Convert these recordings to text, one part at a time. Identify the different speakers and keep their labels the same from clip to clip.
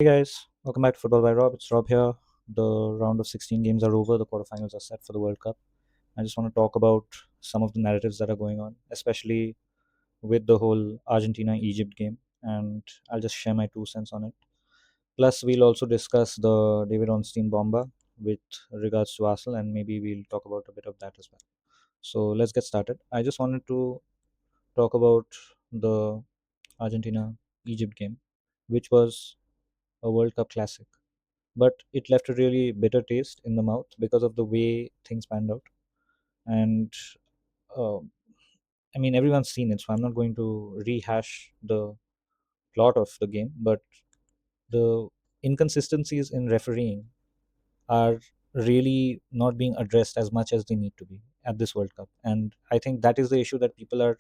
Speaker 1: Hey guys, welcome back to Football by Rob. It's Rob here. The round of 16 games are over. The quarterfinals are set for the World Cup. I just want to talk about some of the narratives that are going on, especially with the whole Argentina Egypt game, and I'll just share my 2 cents on it. Plus, we'll also discuss the David Ornstein bomba with regards to Arsenal, and maybe we'll talk about a bit of that as well. So let's get started. I just wanted to talk about the Argentina Egypt game, which was a World Cup classic, but it left a really bitter taste in the mouth because of the way things panned out. And uh, I mean, everyone's seen it, so I'm not going to rehash the plot of the game, but the inconsistencies in refereeing are really not being addressed as much as they need to be at this World Cup. And I think that is the issue that people are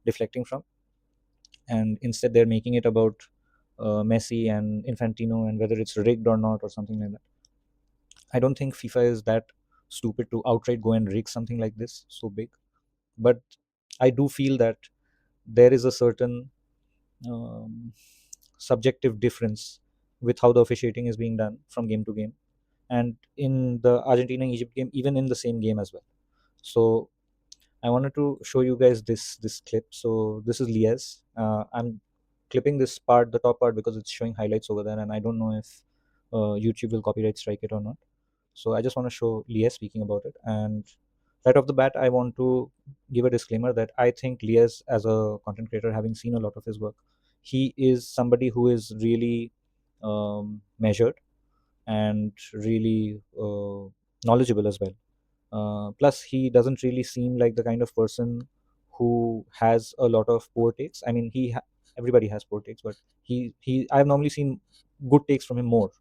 Speaker 1: deflecting from, and instead they're making it about Messi and Infantino and whether it's rigged or not or something like that. I don't think FIFA is that stupid to outright go and rig something like this so big. But I do feel that there is a certain um, subjective difference with how the officiating is being done from game to game, and in the Argentina Egypt game, even in the same game as well. So I wanted to show you guys this clip. So this is Lies. I'm clipping this part, the top part, because it's showing highlights over there, and I don't know if YouTube will copyright strike it or not. So I just want to show Lies speaking about it. And right off the bat, I want to give a disclaimer that I think Lies, as a content creator, having seen a lot of his work, he is somebody who is really measured and really knowledgeable as well. Plus, he doesn't really seem like the kind of person who has a lot of poor takes. I mean, everybody has poor takes, but I've normally seen good takes from him more.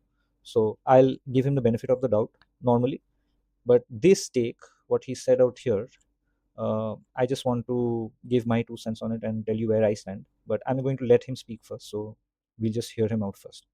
Speaker 1: So I'll give him the benefit of the doubt normally. But this take, what he said out here, I just want to give my 2 cents on it and tell you where I stand. But I'm going to let him speak first, so we'll just hear him out first.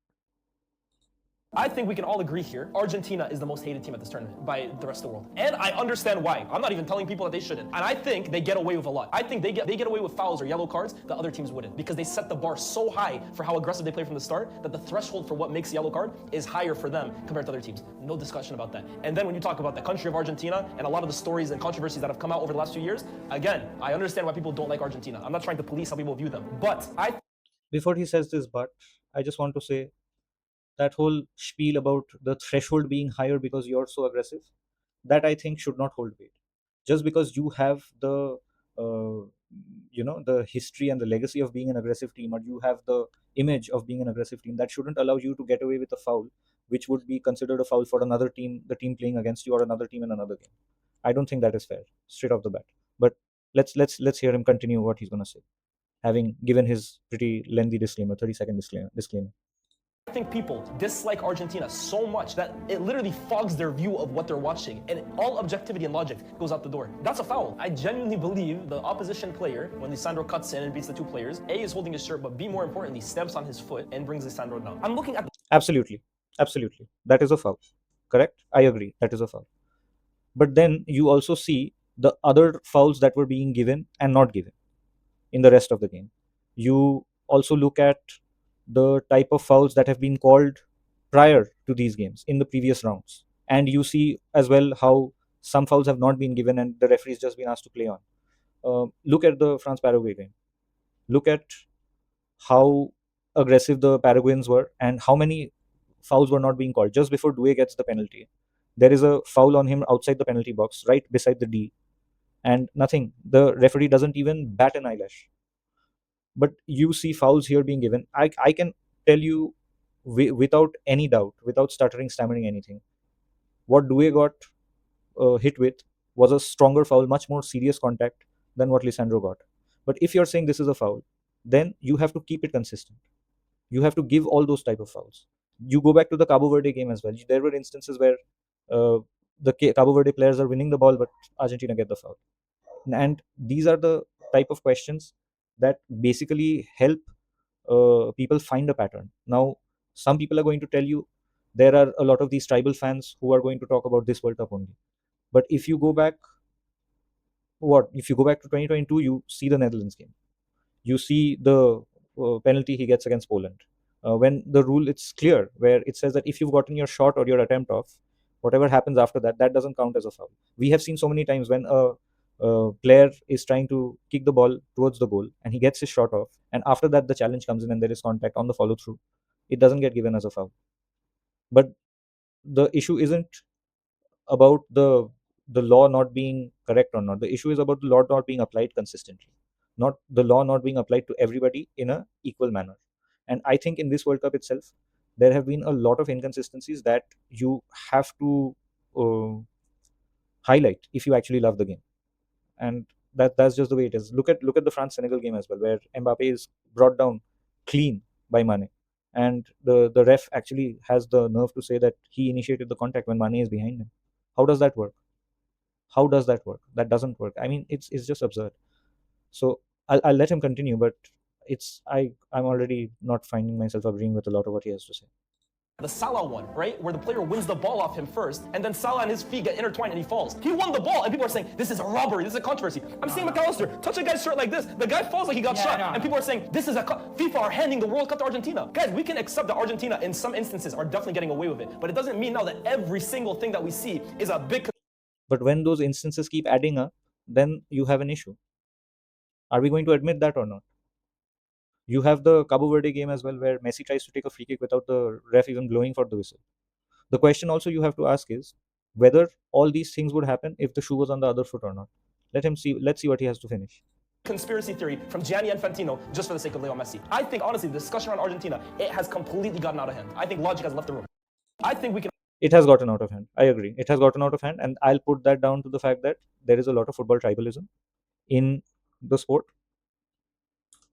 Speaker 2: I think we can all agree here, Argentina is the most hated team at this tournament by the rest of the world. And I understand why. I'm not even telling people that they shouldn't. And I think they get away with a lot. I think they get away with fouls or yellow cards that other teams wouldn't, because they set the bar so high for how aggressive they play from the start that the threshold for what makes a yellow card is higher for them compared to other teams. No discussion about that. And then when you talk about the country of Argentina and a lot of the stories and controversies that have come out over the last few years, again, I understand why people don't like Argentina. I'm not trying to police how people view them. But
Speaker 1: Before he says this, but I just want to say that whole spiel about the threshold being higher because you're so aggressive, that I think should not hold weight. Just because you have the uh, the history and the legacy of being an aggressive team, or you have the image of being an aggressive team, that shouldn't allow you to get away with a foul which would be considered a foul for another team, the team playing against you, or another team in another game. I don't think that is fair straight off the bat. But let's hear him continue what he's going to say, having given his pretty lengthy disclaimer, 30-second disclaimer.
Speaker 2: I think people dislike Argentina so much that it literally fogs their view of what they're watching, and all objectivity and logic goes out the door. That's a foul. I genuinely believe the opposition player, when Lisandro cuts in and beats the two players, A, is holding his shirt, but B, more importantly, steps on his foot and brings Lisandro down. I'm looking at
Speaker 1: Absolutely, absolutely, that is a foul. Correct, I agree, that is a foul. But then you also see the other fouls that were being given and not given in the rest of the game. You also look at the type of fouls that have been called prior to these games in the previous rounds, and you see as well how some fouls have not been given and the referee's just been asked to play on. Look at the France Paraguay game. Look at how aggressive the Paraguayans were and how many fouls were not being called. Just before Due gets the penalty, there is a foul on him outside the penalty box, right beside the D, and nothing. The referee doesn't even bat an eyelash. But you see fouls here being given. I can tell you without any doubt, without stuttering, stammering anything, what Due got hit with was a stronger foul, much more serious contact than what Lisandro got. But if you're saying this is a foul, then you have to keep it consistent. You have to give all those type of fouls. You go back to the Cabo Verde game as well. There were instances where uh, the Cabo Verde players are winning the ball, but Argentina get the foul. And these are the type of questions that basically help people find a pattern. Now, some people are going to tell you there are a lot of these tribal fans who are going to talk about this World Cup only. But if you go back to 2022, you see the Netherlands game. You see the penalty he gets against Poland. when the rule it's clear where it says that if you've gotten your shot or your attempt off, whatever happens after that, that doesn't count as a foul. We have seen so many times when a player is trying to kick the ball towards the goal and he gets his shot off, and after that the challenge comes in and there is contact on the follow through, it doesn't get given as a foul. But the issue isn't about the law not being correct or not. The issue is about the law not being applied consistently, not the law not being applied to everybody in a equal manner. And I think in this World Cup itself, there have been a lot of inconsistencies that you have to uh, highlight if you actually love the game. And that's just the way it is. Look at the France Senegal game as well, where Mbappe is brought down clean by Mane, and the ref actually has the nerve to say that he initiated the contact when Mane is behind him. How does that work? How does that work? That doesn't work. I mean, it's just absurd. So I'll let him continue, but I'm already not finding myself agreeing with a lot of what he has to say.
Speaker 2: The Salah one, right? Where the player wins the ball off him first, and then Salah and his feet get intertwined and he falls. He won the ball, and people are saying, this is a robbery, this is a controversy. I'm seeing McAllister touch a guy's shirt like this. The guy falls like he got shot, and people are saying, this is FIFA are handing the World Cup to Argentina. Guys, we can accept that Argentina, in some instances, are definitely getting away with it, but it doesn't mean now that every single thing that we see is a big.
Speaker 1: But when those instances keep adding up, then you have an issue. Are we going to admit that or not? You have the Cabo Verde game as well, where Messi tries to take a free kick without the ref even blowing for the whistle. The question also you have to ask is whether all these things would happen if the shoe was on the other foot or not. Let's see what he has to finish.
Speaker 2: Conspiracy theory from Gianni Infantino just for the sake of Leo Messi. I think, honestly, the discussion around Argentina, it has completely gotten out of hand. I think logic has left the room. I think we can.
Speaker 1: It has gotten out of hand. I agree. It has gotten out of hand, and I'll put that down to the fact that there is a lot of football tribalism in the sport,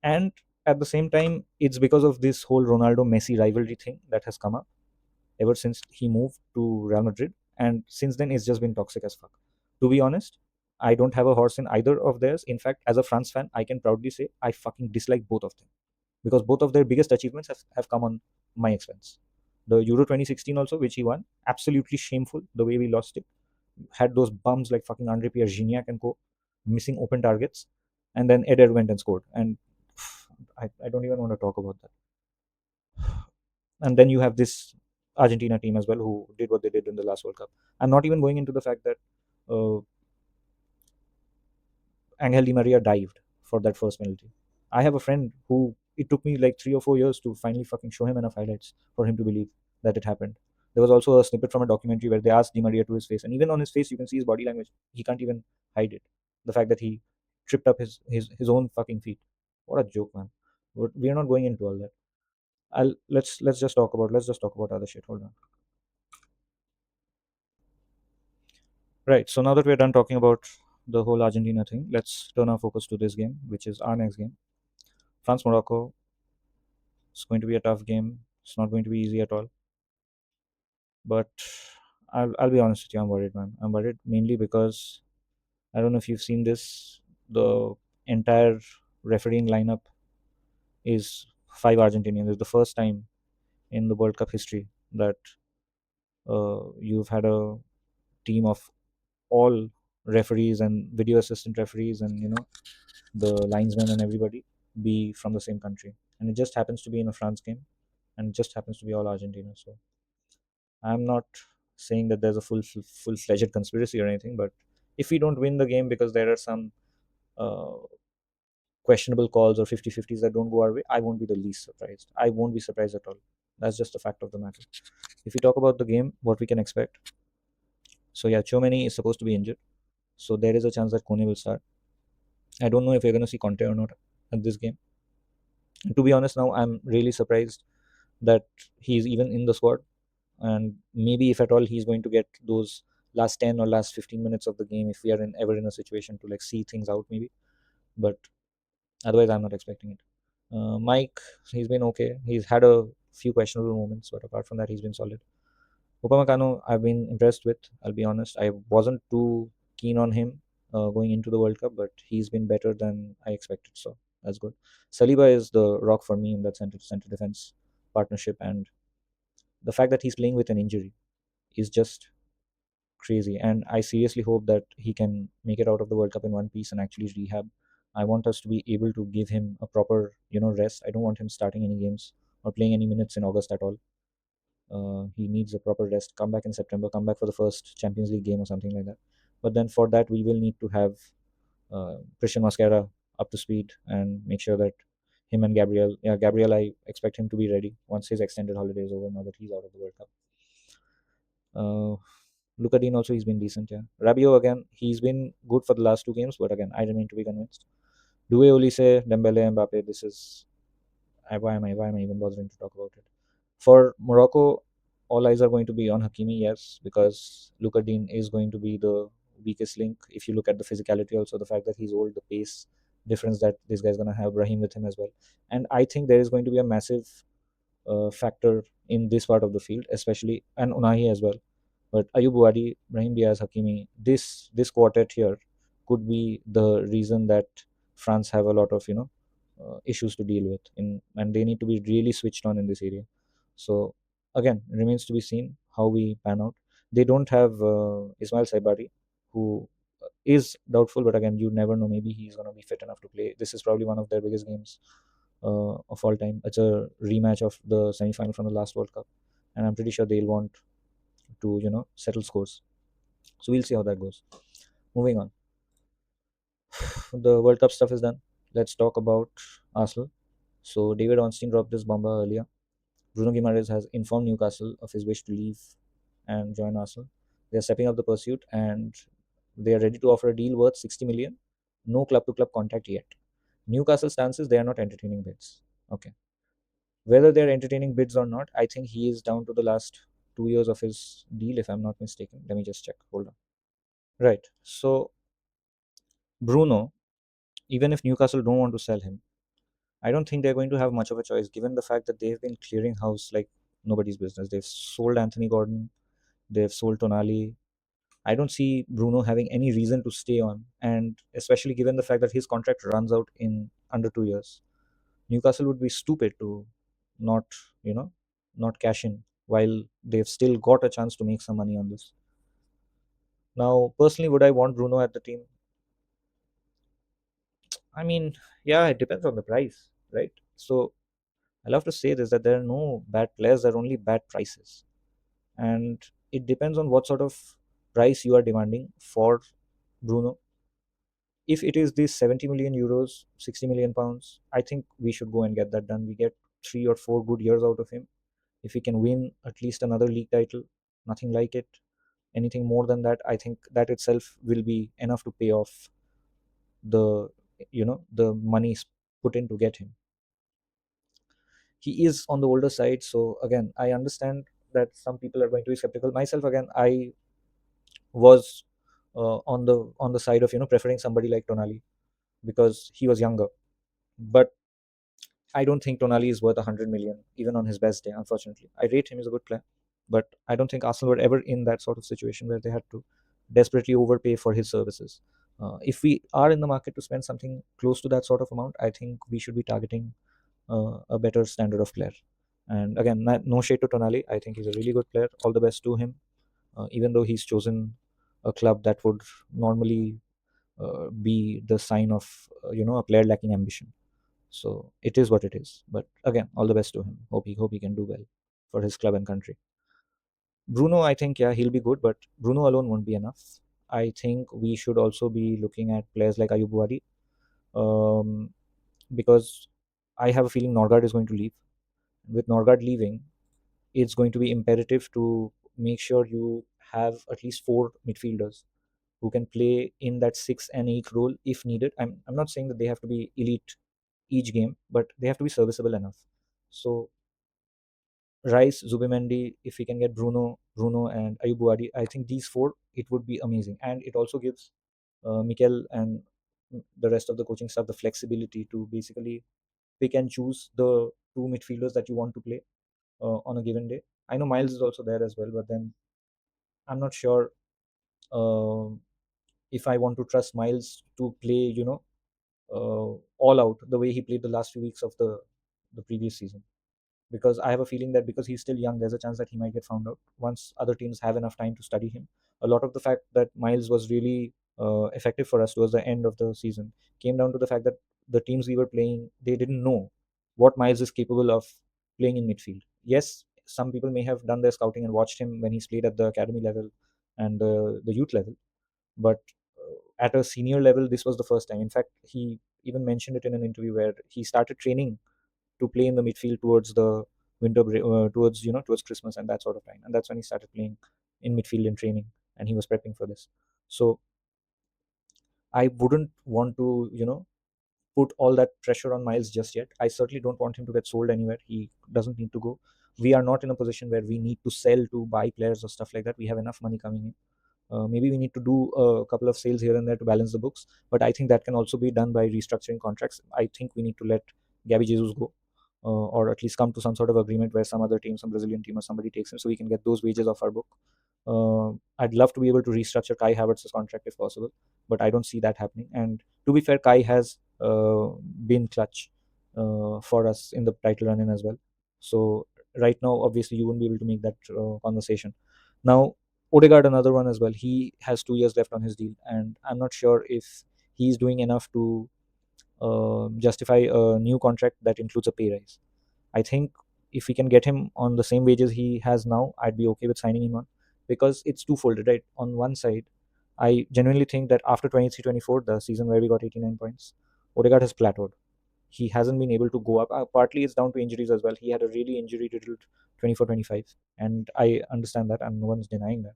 Speaker 1: and at the same time, it's because of this whole Ronaldo Messi rivalry thing that has come up ever since he moved to Real Madrid, and since then it's just been toxic as fuck. To be honest, I don't have a horse in either of theirs. In fact, as a France fan, I can proudly say I fucking dislike both of them because both of their biggest achievements have come on my expense. The Euro 2016 also, which he won, absolutely shameful the way we lost it. Had those bums like fucking Andre Pierre Gignac and co missing open targets, and then Eder went and scored. And I don't even want to talk about that. And then you have this Argentina team as well who did what they did in the last World Cup. I'm not even going into the fact that uh, Angel Di Maria dived for that first penalty. I have a friend who it took me like 3 or 4 years to finally fucking show him enough highlights for him to believe that it happened. There was also a snippet from a documentary where they asked Di Maria to his face, and even on his face, you can see his body language. He can't even hide it. The fact that he tripped up his own fucking feet. What a joke, man. But we are not going into all that. Let's just talk about other shit. Hold on. Right. So now that we're done talking about the whole Argentina thing, let's turn our focus to this game, which is our next game. France Morocco. It's going to be a tough game. It's not going to be easy at all. But I'll be honest with you, I'm worried, man. I'm worried mainly because I don't know if you've seen this. The entire refereeing lineup is five Argentinians. It's the first time in the World Cup history that you've had a team of all referees and video assistant referees and the linesmen and everybody be from the same country, and it just happens to be in a France game, and it just happens to be all Argentina. So I'm not saying that there's a full-fledged conspiracy or anything, but if we don't win the game because there are some uh, questionable calls or 50-50s that don't go our way, I won't be the least surprised. I won't be surprised at all. That's just a fact of the matter. If we talk about the game, what we can expect. So yeah, Chomeni is supposed to be injured, so there is a chance that Kone will start. I don't know if we're going to see Conte or not at this game. To be honest, now I'm really surprised that he's even in the squad, and maybe if at all he's going to get those last 10 or last 15 minutes of the game if we are ever in a situation to like see things out maybe. But otherwise, I'm not expecting it. Mike, he's been okay. He's had a few questionable moments, but apart from that, he's been solid. Upamecano, I've been impressed with. I'll be honest. I wasn't too keen on him going into the World Cup, but he's been better than I expected. So that's good. Saliba is the rock for me in that center defense partnership, and the fact that he's playing with an injury is just crazy. And I seriously hope that he can make it out of the World Cup in one piece and actually rehab. I want us to be able to give him a proper rest. I don't want him starting any games or playing any minutes in August at all. He needs a proper rest. Come back in September. Come back for the first Champions League game or something like that. But then for that, we will need to have Christian Mascara up to speed and make sure that him and Gabriel, yeah, Gabriel, I expect him to be ready once his extended holiday is over. Now that he's out of the World Cup. Uh, Luka Dean also, he's been decent. Yeah, Rabiot again, he's been good for the last two games, but again, I remain to be convinced. Due Olise, Dembele, Mbappe, this is why am I even bothering to talk about it? For Morocco, all eyes are going to be on Hakimi, yes, because Luka Dean is going to be the weakest link. If you look at the physicality, also the fact that he's old, the pace difference that this guy's going to have, Brahim with him as well. And I think there is going to be a massive factor in this part of the field, especially, and Unahi as well. But Ayub Wadi, Brahim Diaz, Hakimi, this quartet here could be the reason that France have a lot of issues to deal with, and they need to be really switched on in this area. So again, remains to be seen how we pan out. They don't have Ismail Saibari, who is doubtful, but again, you never know. Maybe he's going to be fit enough to play. This is probably one of their biggest games of all time. It's a rematch of the semi-final from the last World Cup, and I'm pretty sure they'll want to settle scores. So we'll see how that goes. Moving on, the World Cup stuff is done. Let's talk about Arsenal. So David Ornstein dropped this bomber earlier. Bruno Guimaraes has informed Newcastle of his wish to leave and join Arsenal. They are stepping up the pursuit and they are ready to offer a deal worth 60 million. No club to club contact yet. Newcastle stances they are not entertaining bids. Okay. Whether they're entertaining bids or not, I think he is down to the last 2 years of his deal, if I'm not mistaken. Let me just check. Hold on. Right. So Bruno, even if Newcastle don't want to sell him, I don't think they're going to have much of a choice given the fact that they've been clearing house like nobody's business. They've sold Anthony Gordon, they've sold Tonali. I don't see Bruno having any reason to stay on, and especially given the fact that his contract runs out in under 2 years. Newcastle would be stupid to not, you know, not cash in while they've still got a chance to make some money on this. Now, personally, would I want Bruno at the team? I mean, yeah, it depends on the price, right? So I love to say this that there are no bad players, there are only bad prices. And it depends on what sort of price you are demanding for Bruno. If it is this 70 million euros, 60 million pounds, I think we should go and get that done. We get 3 or 4 good years out of him. If he can win at least another league title, nothing like it. Anything more than that, I think that itself will be enough to pay off the the money put in to get him. He is on the older side, so again, I understand that some people are going to be skeptical. Myself, again, I was on the side of preferring somebody like Tonali because he was younger. But I don't think Tonali is worth 100 million even on his best day. Unfortunately, I rate him as a good player, but I don't think Arsenal were ever in that sort of situation where they had to desperately overpay for his services. If we are in the market to spend something close to that sort of amount, I think we should be targeting a better standard of player. And again, no shade to Tonali. I think he's a really good player. All the best to him. Even though he's chosen a club that would normally be the sign of a player lacking ambition. So it is what it is. But again, all the best to him. Hope he can do well for his club and country. Bruno, I think yeah he'll be good, but Bruno alone won't be enough. I think we should also be looking at players like Ayub Wadi, um, because I have a feeling Norgard is going to leave. With Norgard leaving, it's going to be imperative to make sure you have at least four midfielders who can play in that 6 and 8 role if needed. I'm not saying that they have to be elite each game, but they have to be serviceable enough. So Rice, Zubimendi, if we can get Bruno and Ayub Wadi, I think these four, it would be amazing. And it also gives Mikel and the rest of the coaching staff the flexibility to basically pick and choose the two midfielders that you want to play on a given day. I know Miles is also there as well, but then I'm not sure uh, if I want to trust Miles to play, all out the way he played the last few weeks of the previous season. Because I have a feeling that because he's still young, there's a chance that he might get found out once other teams have enough time to study him. A lot of the fact that Miles was really effective for us towards the end of the season came down to the fact that the teams we were playing, they didn't know what Miles is capable of playing in midfield. Yes, some people may have done their scouting and watched him when he's played at the academy level and the youth level, but at a senior level, this was the first time. In fact, he even mentioned it in an interview where he started training to play in the midfield towards the towards towards Christmas and that sort of time, and that's when he started playing in midfield in training, and he was prepping for this. So I wouldn't want to put all that pressure on Miles just yet. I certainly don't want him to get sold anywhere. He doesn't need to go. We are not in a position where we need to sell to buy players or stuff like that. We have enough money coming in. Maybe we need to do a couple of sales here and there to balance the books, but I think that can also be done by restructuring contracts. I think we need to let Gabby Jesus go, or at least come to some sort of agreement where some other team, some Brazilian team or somebody takes him, so we can get those wages off our book. I'd love to be able to restructure Kai Havertz's contract if possible, but I don't see that happening. And to be fair, Kai has been clutch for us in the title run in as well. So right now, obviously, you wouldn't be able to make that conversation. Now, Odegaard, another one as well. He has 2 years left on his deal, and I'm not sure if he's doing enough to justify a new contract that includes a pay rise. I think if we can get him on the same wages he has now, I'd be okay with signing him on, because it's twofold, right? On one side, I genuinely think that after 23-24, the season where we got 89 points, Odegaard has plateaued. He hasn't been able to go up. Partly it's down to injuries as well. He had a really injury riddled 24-25, and I understand that, and no one's denying that.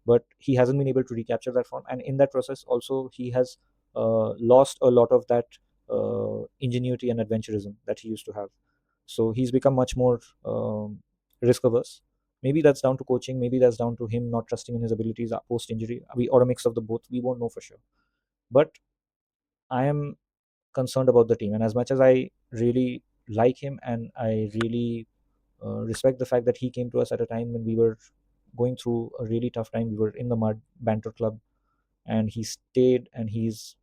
Speaker 1: But he hasn't been able to recapture that form, and in that process, also he has lost a lot of that ingenuity and adventurism that he used to have. So he's become much more risk averse. Maybe that's down to coaching. Maybe that's down to him not trusting in his abilities post injury. Or a mix of the both. We won't know for sure. But I am concerned about the team. And as much as I really like him and I really respect the fact that he came to us at a time when we were going through a really tough time, we were in the mud, banter club, and he stayed, and he's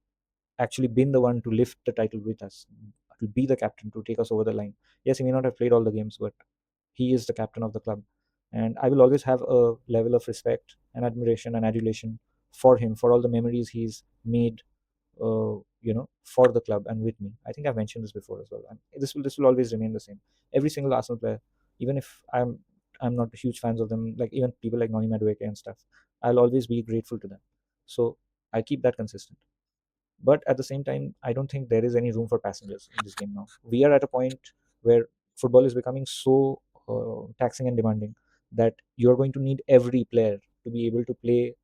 Speaker 1: actually been the one to lift the title with us, to be the captain, to take us over the line. Yes, he may not have played all the games, but he is the captain of the club. And I will always have a level of respect and admiration and adulation for him, for all the memories he's made for the club and with me. I think I've mentioned this before as well, and this will always remain the same. Every single Arsenal player, even if I'm not huge fans of them, like even people like Noni Madueke and stuff, I'll always be grateful to them. So I keep that consistent. But at the same time, I don't think there is any room for passengers in this game now. We are at a point where football is becoming so taxing and demanding that you're going to need every player to be able to play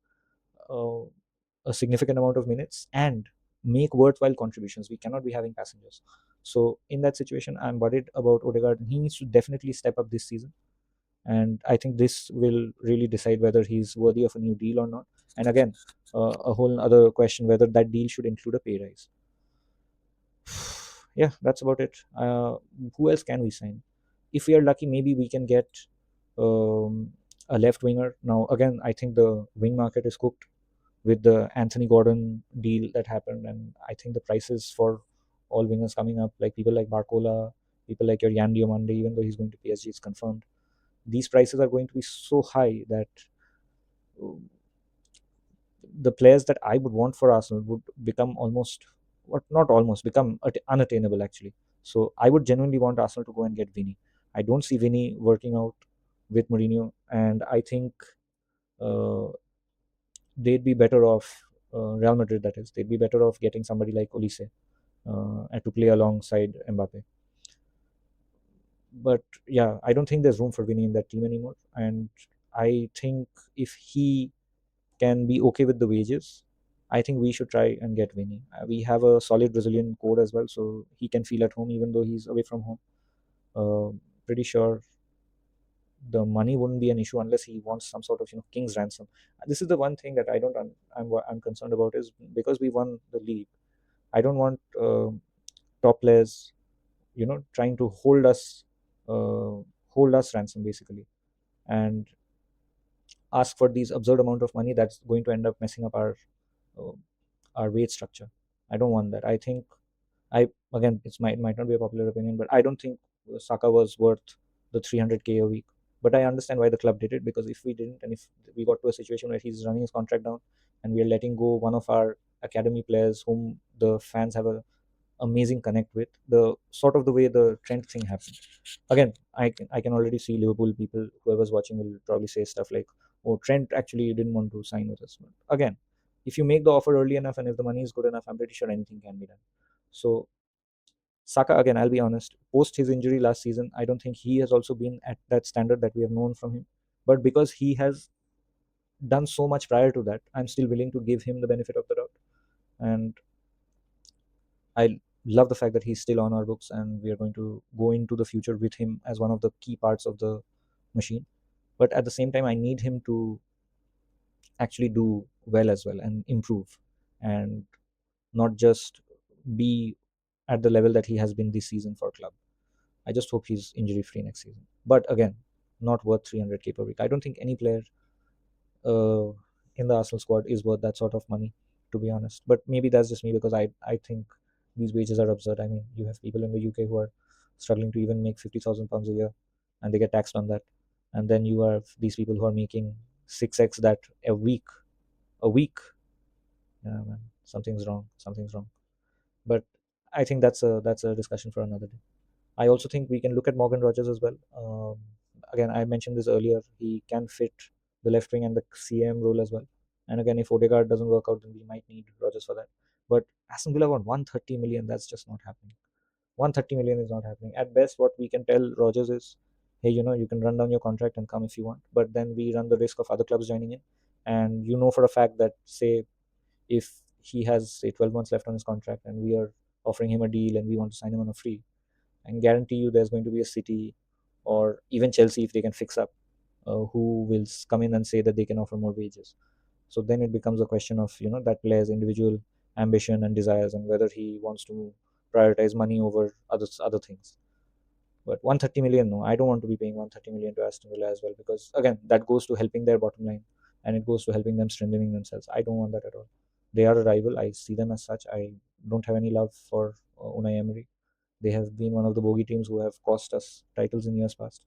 Speaker 1: uh, a significant amount of minutes and make worthwhile contributions. We cannot be having passengers. So in that situation, I'm worried about Odegaard. He needs to definitely step up this season, and I think this will really decide whether he's worthy of a new deal or not. And again, a whole other question whether that deal should include a pay rise. Yeah, that's about it. Who else can we sign? If we are lucky, maybe we can get a left winger. Now, again, I think the wing market is cooked with the Anthony Gordon deal that happened, and I think the prices for all wingers coming up, like people like Barcola, people like your Yan Diomande, even though he's going to PSG, it's confirmed. These prices are going to be so high that uh, the players that I would want for Arsenal would become almost, what not almost, become unattainable actually. So I would genuinely want Arsenal to go and get Vinny. I don't see Vinny working out with Mourinho, and I think uh, they'd be better off. Real Madrid, that is, they'd be better off getting somebody like Olise and to play alongside Mbappe. But yeah, I don't think there's room for Vinny in that team anymore. And I think if he can be okay with the wages, I think we should try and get Vinny. We have a solid Brazilian core as well, so he can feel at home even though he's away from home. Pretty sure the money wouldn't be an issue unless he wants some sort of king's ransom. This is the one thing that I don't. I'm concerned about is because we won the league. I don't want top players, trying to hold us ransom basically, and ask for these absurd amount of money that's going to end up messing up uh, our wage structure. I don't want that. I think I again it might not be a popular opinion, but I don't think Saka was worth the 300K a week. But I understand why the club did it, because if we didn't, and if we got to a situation where he's running his contract down, and we are letting go one of our academy players whom the fans have a amazing connect with, the sort of the way the Trent thing happened. Again, I can already see Liverpool people, whoever's watching, will probably say stuff like, "Oh, Trent actually didn't want to sign with us." But again, if you make the offer early enough and if the money is good enough, I'm pretty sure anything can be done. So Saka, again, I'll be honest, post his injury last season, I don't think he has also been at that standard that we have known from him. But because he has done so much prior to that, I'm still willing to give him the benefit of the doubt. And I love the fact that he's still on our books and we are going to go into the future with him as one of the key parts of the machine. But at the same time, I need him to actually do well as well and improve, and not just be at the level that he has been this season for club. I just hope he's injury free next season. But again, not worth 300k per week. I don't think any player uh, in the Arsenal squad is worth that sort of money, to be honest. But maybe that's just me, because I think these wages are absurd. I mean, you have people in the UK who are struggling to even make £50,000 a year, and they get taxed on that. And then you have these people who are making 6x that a week. A week, yeah, man, something's wrong. Something's wrong. But I think that's a discussion for another day. I also think we can look at Morgan Rogers as well. Again, I mentioned this earlier. He can fit the left wing and the CM role as well. And again, if Odegaard doesn't work out, then we might need Rogers for that. But Aston Villa want 130 million. That's just not happening. 130 million is not happening. At best, what we can tell Rogers is, hey, you can run down your contract and come if you want. But then we run the risk of other clubs joining in. And you know for a fact that, say, if he has, say, 12 months left on his contract and we are offering him a deal and we want to sign him on a free, and guarantee you there's going to be a City or even Chelsea, if they can fix up, who will come in and say that they can offer more wages. So then it becomes a question of that player's individual ambition and desires, and whether he wants to prioritize money over other things. But 130 million, no, I don't want to be paying 130 million to Aston Villa as well, because again, that goes to helping their bottom line, and it goes to helping them strengthening themselves. I don't want that at all. They are a rival. I see them as such. I don't have any love for Unai Emery. They have been one of the bogey teams who have cost us titles in years past.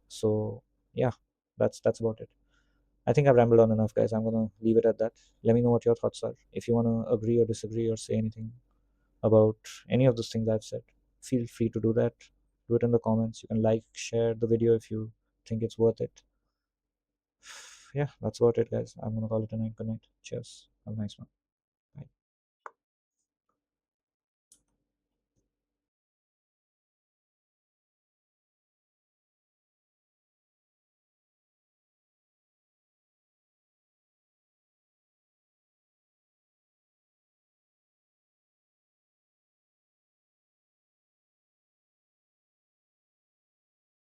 Speaker 1: So yeah, that's about it. I think I've rambled on enough, guys. I'm gonna leave it at that. Let me know what your thoughts are. If you wanna agree or disagree or say anything about any of those things I've said, feel free to do that. Do it in the comments. You can like, share the video if you think it's worth it. Yeah, that's about it, guys. I'm gonna call it a night. Good night. Cheers. Have a nice one.